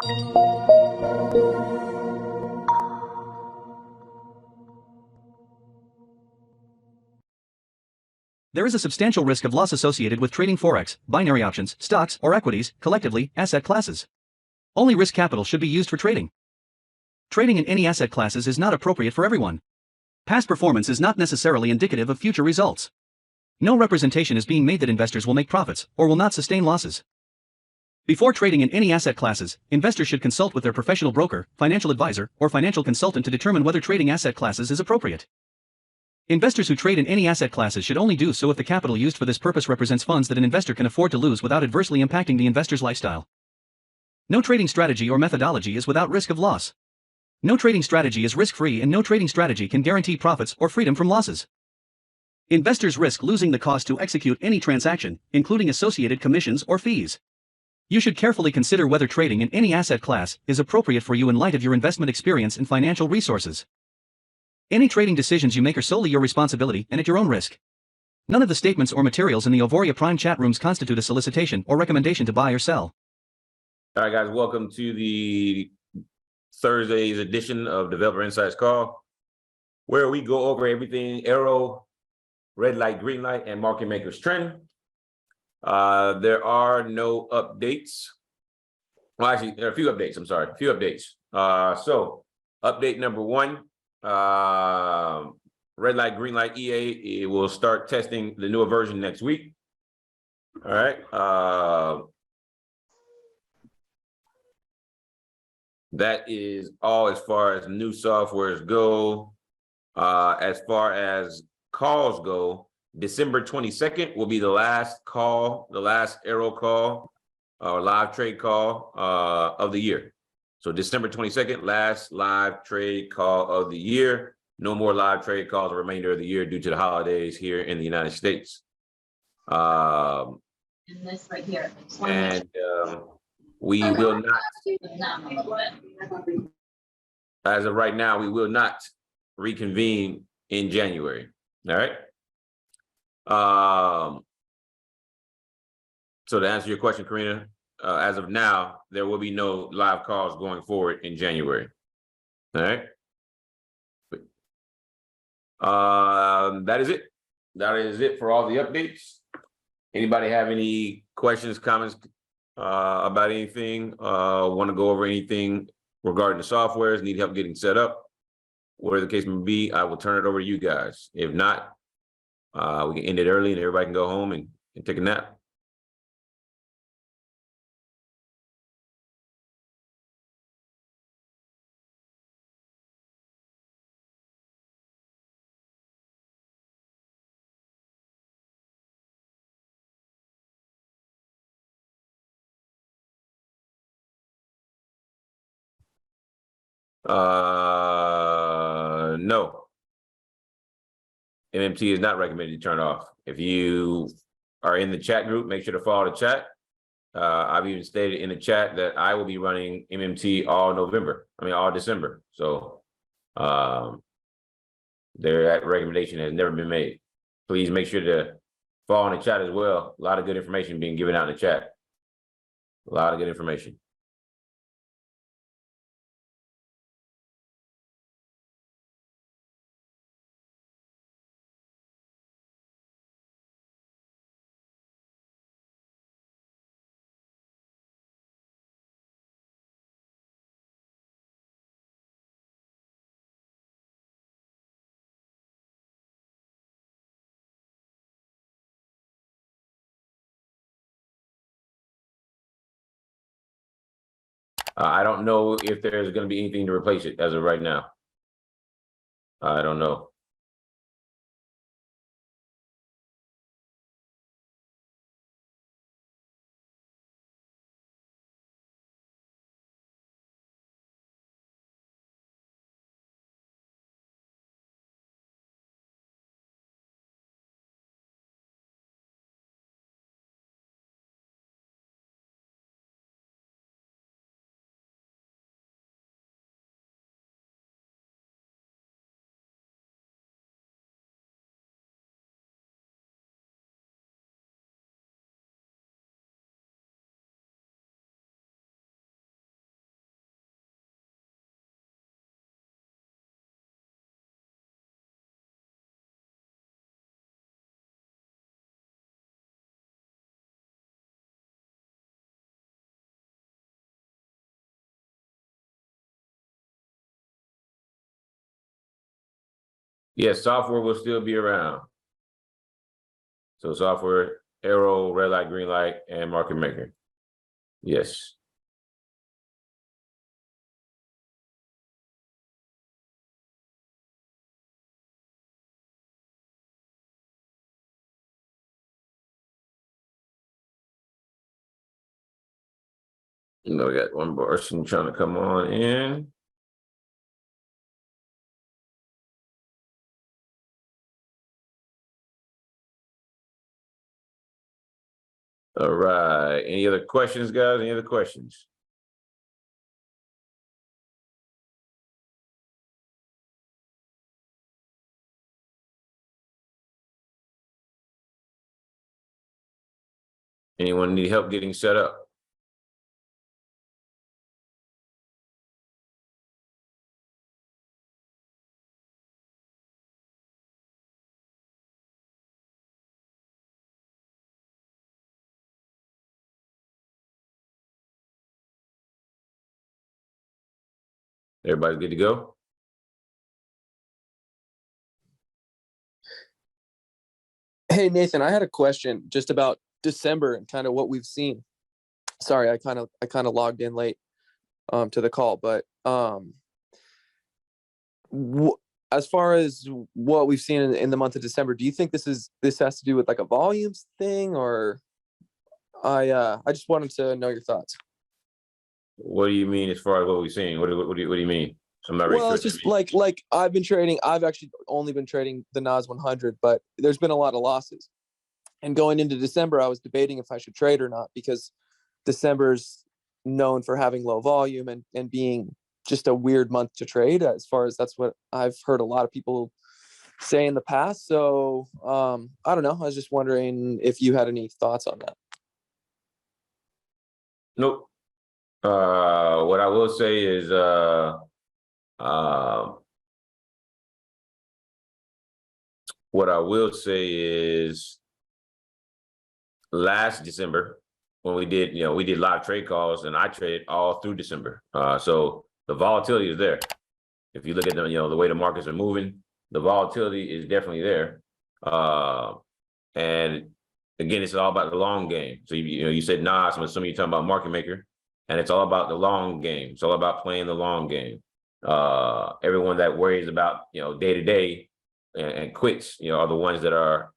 There is a substantial risk of loss associated with trading forex, binary options, stocks, or equities, collectively, asset classes. Only risk capital should be used for trading. Trading in any asset classes is not appropriate for everyone. Past performance is not necessarily indicative of future results. No representation is being made that investors will make profits or will not sustain losses. Before trading in any asset classes, investors should consult with their professional broker, financial advisor, or financial consultant to determine whether trading asset classes is appropriate. Investors who trade in any asset classes should only do so if the capital used for this purpose represents funds that an investor can afford to lose without adversely impacting the investor's lifestyle. No trading strategy or methodology is without risk of loss. No trading strategy is risk-free, and no trading strategy can guarantee profits or freedom from losses. Investors risk losing the cost to execute any transaction, including associated commissions or fees. You should carefully consider whether trading in any asset class is appropriate for you in light of your investment experience and financial resources. Any trading decisions you make are solely your responsibility and at your own risk. None of the statements or materials in the Auvoria Prime chat rooms constitute a solicitation or recommendation to buy or sell. All right, guys, welcome to the Thursday's edition of Developer Insights Call, where we go over everything arrow, red light, green light, and market makers trend. There are no updates. Well, actually, there are a few updates. I'm sorry, a few updates. So, update number one. Red light, green light EA, it will start testing the newer version next week. All right. That is all as far as new softwares go. As far as calls go, December 22nd will be the last call, the last arrow call or live trade call of the year. So December 22nd, last live trade call of the year. No more live trade calls the remainder of the year due to the holidays here in the United States. And this right here. And we will not, as of right now, we will not reconvene in January. All right. So to answer your question, Karina, as of now, there will be no live calls going forward in January. All right. That is it. That is it for all the updates. Anybody have any questions, comments about anything? Want to go over anything regarding the softwares? Need help getting set up? Whatever the case may be, I will turn it over to you guys. If not, we can end it early and everybody can go home and take a nap. No. MMT is not recommended to turn off. If you are in the chat group, make sure to follow the chat. I've even stated in the chat that I will be running MMT all December. So that recommendation has never been made. Please make sure to follow in the chat as well. A lot of good information being given out in the chat. A lot of good information. I don't know if there's going to be anything to replace it as of right now. I don't know. Yes, software will still be around. So software, arrow, red light, green light, and market maker. Yes. We got one person trying to come on in. All right. Any other questions, guys? Any other questions? Anyone need help getting set up? Everybody's good to go? Hey, Nathan, I had a question just about December and kind of what we've seen. Sorry, I kind of logged in late to the call, but as far as what we've seen in the month of December, do you think this has to do with like a volumes thing, or I just wanted to know your thoughts. What do you mean as far as what we've seen? What do you mean? I'm not really Well, sure. it's just like I've been trading. I've actually only been trading the NAS 100, but there's been a lot of losses. And going into December, I was debating if I should trade or not, because December's known for having low volume and being just a weird month to trade, as far as that's what I've heard a lot of people say in the past. So I don't know. I was just wondering if you had any thoughts on that. Nope. What I will say is last December, when we did live trade calls, and I traded all through December. So the volatility is there. If you look at the way the markets are moving, the volatility is definitely there. And again, it's all about the long game. So you said Nas, I'm assuming you're talking about market maker, and it's all about the long game. It's all about playing the long game. Everyone that worries about day to day and quits, are the ones that are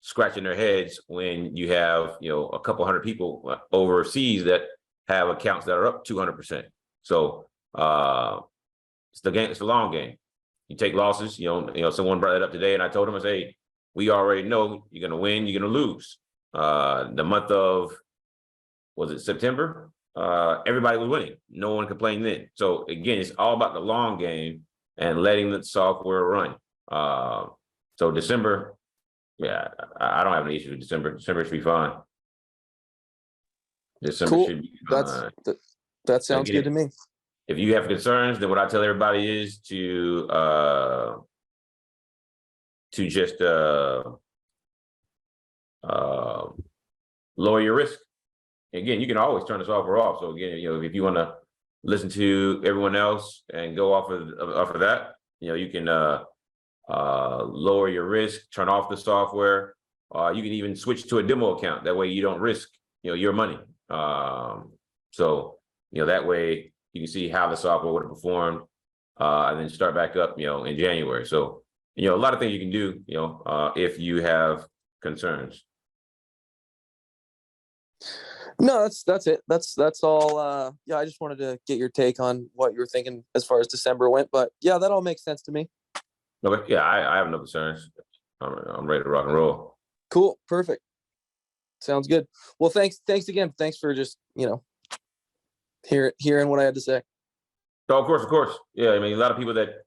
scratching their heads when you have a couple hundred people overseas that have accounts that are up 200%. So it's the game. It's the long game. You take losses. Someone brought that up today, and I told him, I say, hey, we already know you're gonna win, you're gonna lose. The month of, was it September? Everybody was winning. No one complained then. So again, it's all about the long game and letting the software run. So December, yeah, I don't have any issue with December. December should be fine. December Cool. should be fine. That sounds good to me. If you have concerns, then what I tell everybody is to just lower your risk. Again, you can always turn the software off. So again, if you want to listen to everyone else and go off of that, you can lower your risk, turn off the software. You can even switch to a demo account. That way you don't risk your money. So that way you can see how the software would have performed, and then start back up in January. So a lot of things you can do if you have concerns. No, that's it. That's all. Yeah, I just wanted to get your take on what you were thinking as far as December went. But yeah, that all makes sense to me. Okay, yeah, I have no concerns. I'm ready to rock and roll. Cool, perfect. Sounds good. Well, thanks again. Thanks for just hearing what I had to say. So of course, yeah. I mean, a lot of people that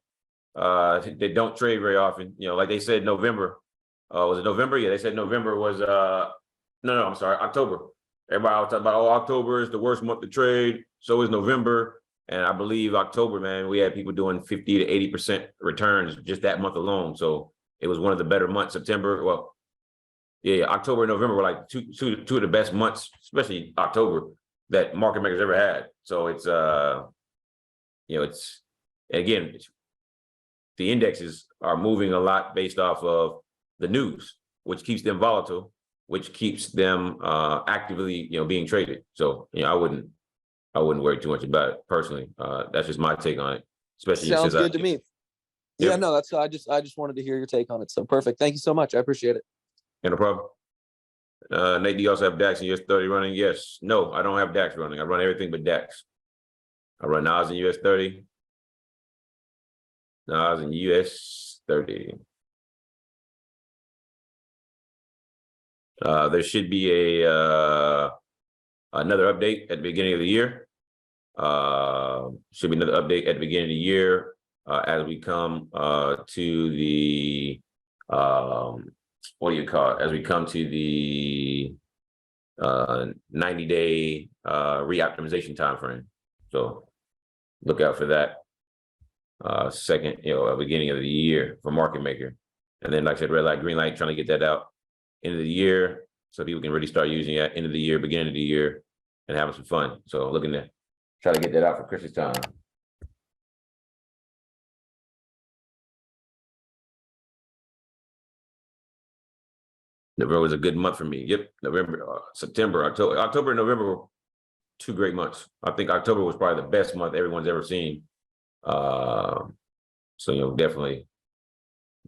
they don't trade very often. Like they said, November. Was it November? Yeah, they said November was no, I'm sorry, October. Everybody was talking about, October is the worst month to trade. So is November. And I believe October, man, we had people doing 50 to 80% returns just that month alone. So it was one of the better months. September, well, yeah, October and November were like two of the best months, especially October, that market makers ever had. So it's, again, the indexes are moving a lot based off of the news, which keeps them volatile, which keeps them actively, being traded. So, I wouldn't worry too much about it personally. That's just my take on it. Especially Sounds since good to me. Yep. Yeah, no, that's I just wanted to hear your take on it. So perfect. Thank you so much. I appreciate it. No problem. Nate, do you also have DAX in US 30 running? Yes. No, I don't have DAX running. I run everything but DAX. I run NAS in US 30. NAS in US 30. There should be another update at the beginning of the year. Should be another update at the beginning of the year as we come to the what do you call it? As we come to the 90-day reoptimization timeframe. So look out for that. Second, beginning of the year for market maker. And then, like I said, red light, green light, trying to get that out end of the year so people can really start using it end of the year, beginning of the year, and having some fun. So looking to try to get that out for Christmas time. November was a good month for me. Yep, November, September, October and November were 2 great months. I think October was probably the best month everyone's ever seen. So definitely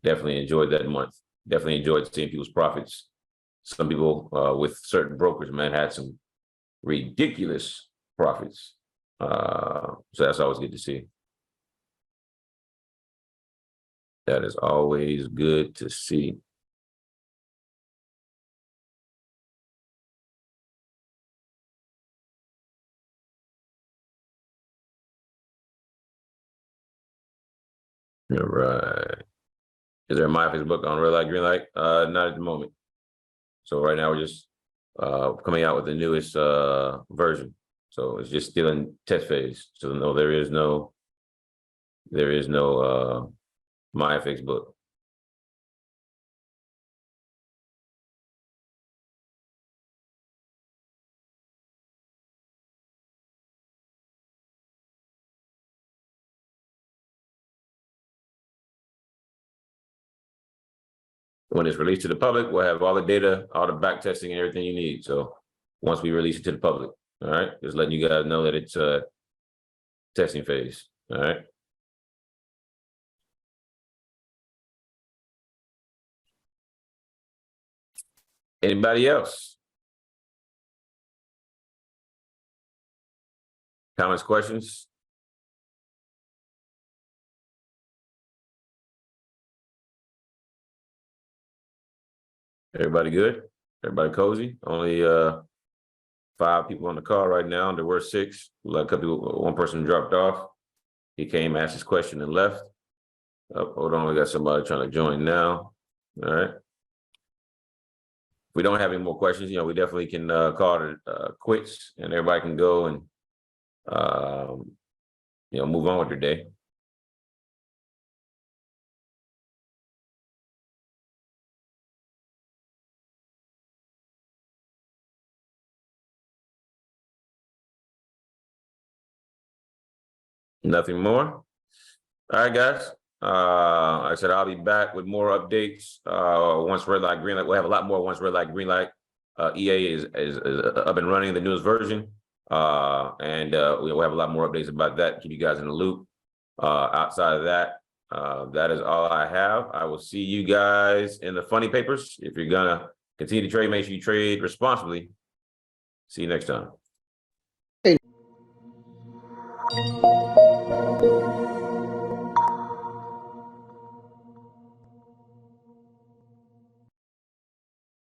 enjoyed that month. Definitely enjoyed seeing people's profits. Some people with certain brokers, man, had some ridiculous profits. So that's always good to see. That is always good to see. All right. Is there a my Facebook on red light, green light? Not at the moment. So right now we're just coming out with the newest version. So it's just still in test phase. So no, there is no my Facebook. When it's released to the public, we'll have all the data, all the back testing and everything you need. So once we release it to the public, all right, just letting you guys know that it's testing phase. All right. Anybody else? Comments, questions? Everybody good? Everybody cozy? Only 5 people on the call right now. There were 6. Like a couple people, one person dropped off. He came, asked his question, and left. Oh, hold on, we got somebody trying to join now. All right. If we don't have any more questions, we definitely can call it quits, and everybody can go and move on with their day. Nothing more. All right, guys. I said I'll be back with more updates once red light, green light. We'll have a lot more once red light, green light. EA is up and running, the newest version, and we'll have a lot more updates about that. Keep you guys in the loop. Outside of that, that is all I have. I will see you guys in the funny papers. If you're gonna continue to trade, make sure you trade responsibly. See you next time.